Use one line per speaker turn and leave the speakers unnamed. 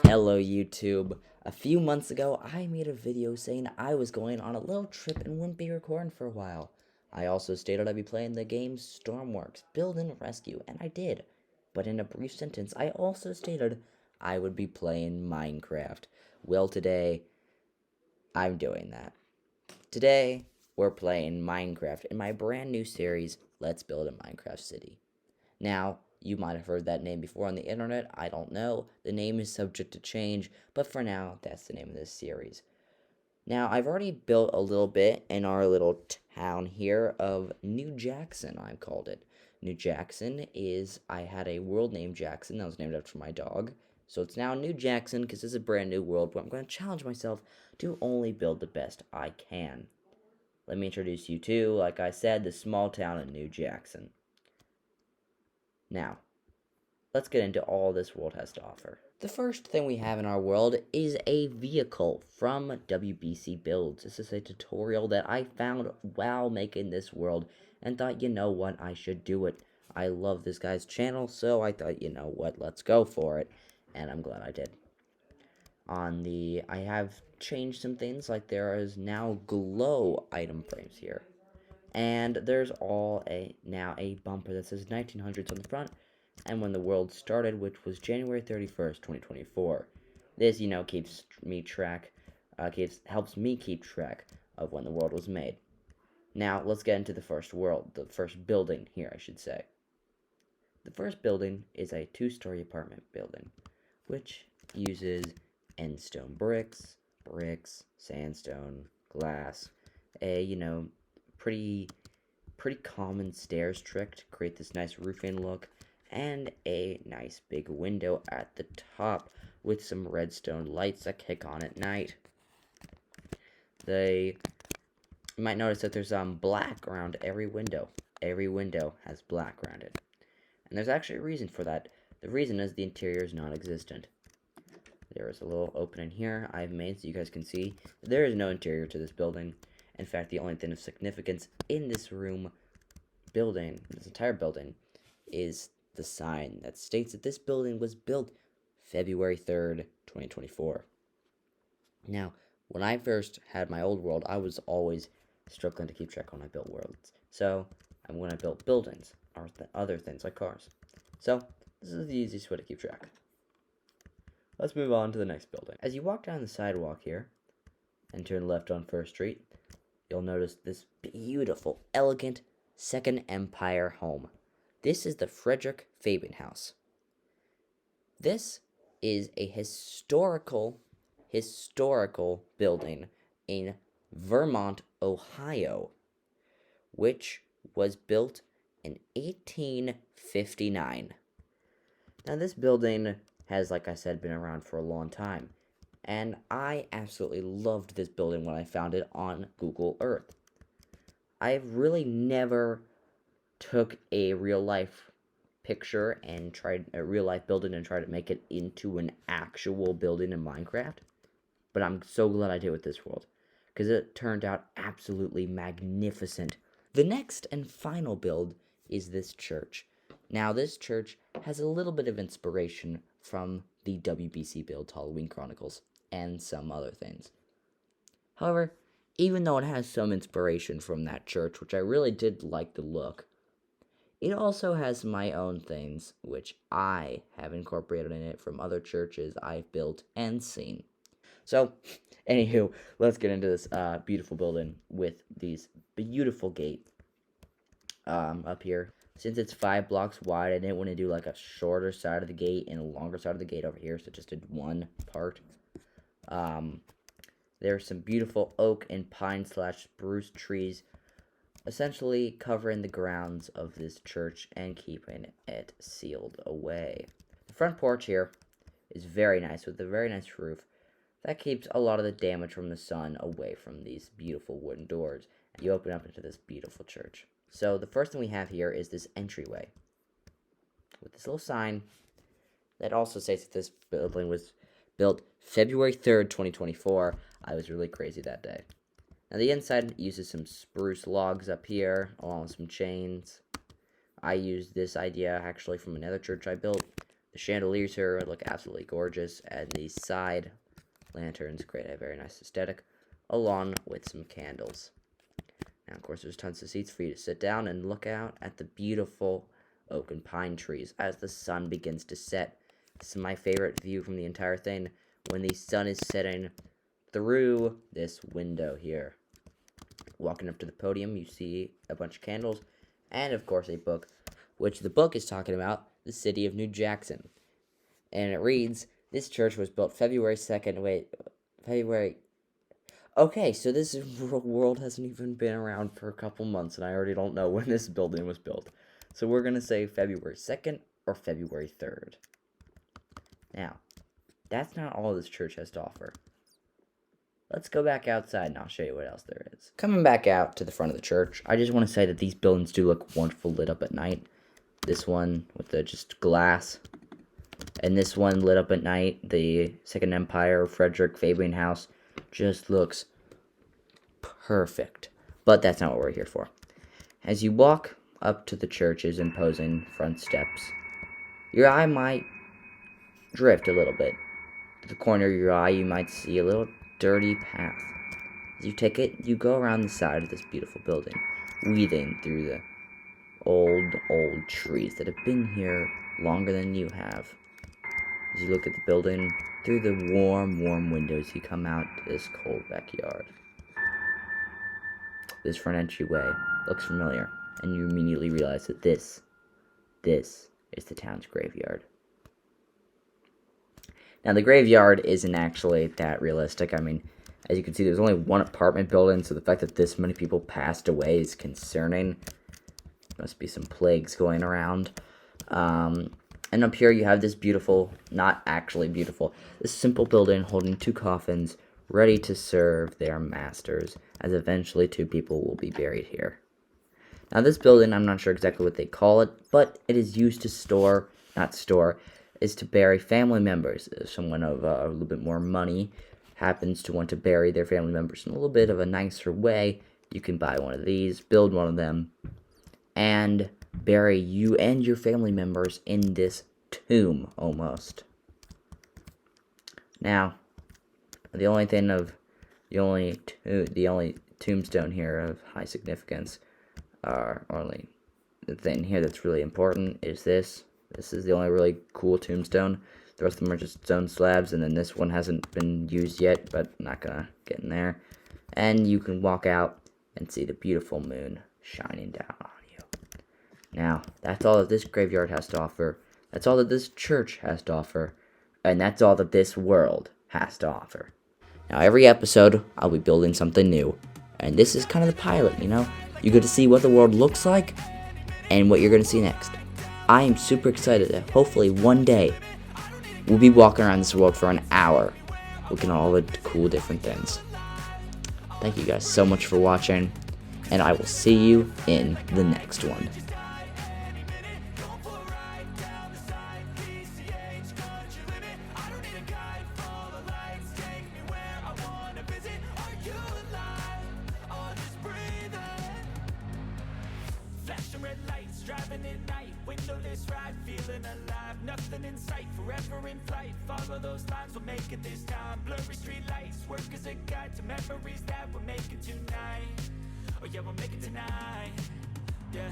Hello YouTube. A few months ago, I made a video saying I was going on a little trip and wouldn't be recording for a while. I also stated I'd be playing the game Stormworks, Build and Rescue, and I did. But in a brief sentence, I also stated I would be playing Minecraft. Well, today, I'm doing that. Today, we're playing Minecraft in my brand new series, Let's Build a Minecraft City. Now, you might have heard that name before on the internet, I don't know. The name is subject to change, but for now, that's the name of this series. Now, I've already built a little bit in our little town here of New Jackson, I've called it. New Jackson is, I had a world named Jackson that was named after my dog. So it's now New Jackson because it's a brand new world where I'm going to challenge myself to only build the best I can. Let me introduce you to, like I said, the small town of New Jackson. Now, let's get into all this world has to offer. The first thing we have in our world is a vehicle from WBC Builds. This is a tutorial that I found while making this world and thought, you know what, I should do it. I love this guy's channel, so I thought, you know what, let's go for it. And I'm glad I did. I have changed some things, like there is now glow item frames here. And there's now a bumper that says 1900s on the front, and when the world started, which was January 31st, 2024. This, keeps me track, helps me keep track of when the world was made. Now, let's get into the first building here, I should say. The first building is a 2-story apartment building, which uses endstone bricks, sandstone, glass, pretty common stairs trick to create this nice roofing look, and a nice big window at the top with some redstone lights that kick on at night. You might notice that there's black around every window. Every window has black around it. And there's actually a reason for that. The reason is the interior is non-existent. There is a little opening here I've made so you guys can see. There is no interior to this building. In fact, the only thing of significance in this entire building, is the sign that states that this building was built February 3rd, 2024. Now, when I first had my old world, I was always struggling to keep track when I built worlds. So, when I built buildings, or other things like cars. So, this is the easiest way to keep track. Let's move on to the next building. As you walk down the sidewalk here, and turn left on First Street, you'll notice this beautiful, elegant Second Empire home. This is the Frederick Fabian House. This is a historical building in Vermont, Ohio, which was built in 1859. Now, this building has, like I said, been around for a long time. And I absolutely loved this building when I found it on Google Earth. I really never took a real-life picture and tried a real-life building and tried to make it into an actual building in Minecraft. But I'm so glad I did with this world, because it turned out absolutely magnificent. The next and final build is this church. Now, this church has a little bit of inspiration from the WBC Build Halloween Chronicles and some other things. However, even though it has some inspiration from that church, which I really did like the look, it also has my own things, which I have incorporated in it from other churches I've built and seen. So, anywho, let's get into this beautiful building with these beautiful gate up here. Since it's 5 blocks wide, I didn't want to do like a shorter side of the gate and a longer side of the gate over here, so just did one part. There's some beautiful oak and pine / spruce trees essentially covering the grounds of this church and keeping it sealed away. The front porch here is very nice with a very nice roof that keeps a lot of the damage from the sun away from these beautiful wooden doors. You open up into this beautiful church. So the first thing we have here is this entryway with this little sign that also says that this building was built February 3rd, 2024. I was really crazy that day. Now the inside uses some spruce logs up here, along with some chains. I used this idea actually from another church I built. The chandeliers here look absolutely gorgeous, and the side lanterns create a very nice aesthetic, along with some candles. Now, of course, there's tons of seats for you to sit down and look out at the beautiful oak and pine trees as the sun begins to set. This is my favorite view from the entire thing, when the sun is setting through this window here. Walking up to the podium, you see a bunch of candles, and of course a book, which the book is talking about the city of New Jackson. And it reads, this church was built February. Okay, so this world hasn't even been around for a couple months, and I already don't know when this building was built. So we're going to say February 2nd or February 3rd. Now, that's not all this church has to offer. Let's go back outside and I'll show you what else there is. Coming back out to the front of the church, I just want to say that these buildings do look wonderful lit up at night. This one with the just glass. And this one lit up at night, the Second Empire Frederick Fabian House, just looks perfect. But that's not what we're here for. As you walk up to the church's imposing front steps, your eye might drift a little bit. To the corner of your eye, you might see a little dirty path. As you take it, you go around the side of this beautiful building, weaving through the old trees that have been here longer than you have. As you look at the building, through the warm windows, you come out to this cold backyard. This front entryway looks familiar, and you immediately realize that this is the town's graveyard. Now, the graveyard isn't actually that realistic. I mean, as you can see, there's only one apartment building, so the fact that this many people passed away is concerning. Must be some plagues going around. And up here you have this beautiful, not actually beautiful, this simple building holding two coffins, ready to serve their masters, as eventually two people will be buried here. Now, this building, I'm not sure exactly what they call it, but it is used to is to bury family members. If someone of a little bit more money happens to want to bury their family members in a little bit of a nicer way, you can buy one of these, build one of them, and bury you and your family members in this tomb, almost. Now, the only tombstone here of high significance, only the thing here that's really important is this. This is the only really cool tombstone. The rest of them are just stone slabs, and then this one hasn't been used yet, but I'm not gonna get in there. And you can walk out and see the beautiful moon shining down on you. Now, that's all that this graveyard has to offer. That's all that this church has to offer. And that's all that this world has to offer. Now, every episode, I'll be building something new. And this is kind of the pilot, you know? You get to see what the world looks like and what you're going to see next. I am super excited that hopefully one day we'll be walking around this world for an hour looking at all the cool different things. Thank you guys so much for watching, and I will see you in the next one.
Flashing red lights, driving at night, windowless ride, feeling alive, nothing in sight, forever in flight, follow those lines, we'll make it this time, blurry street lights, work as a guide to memories that we're making tonight, oh yeah, we'll make it tonight, yeah.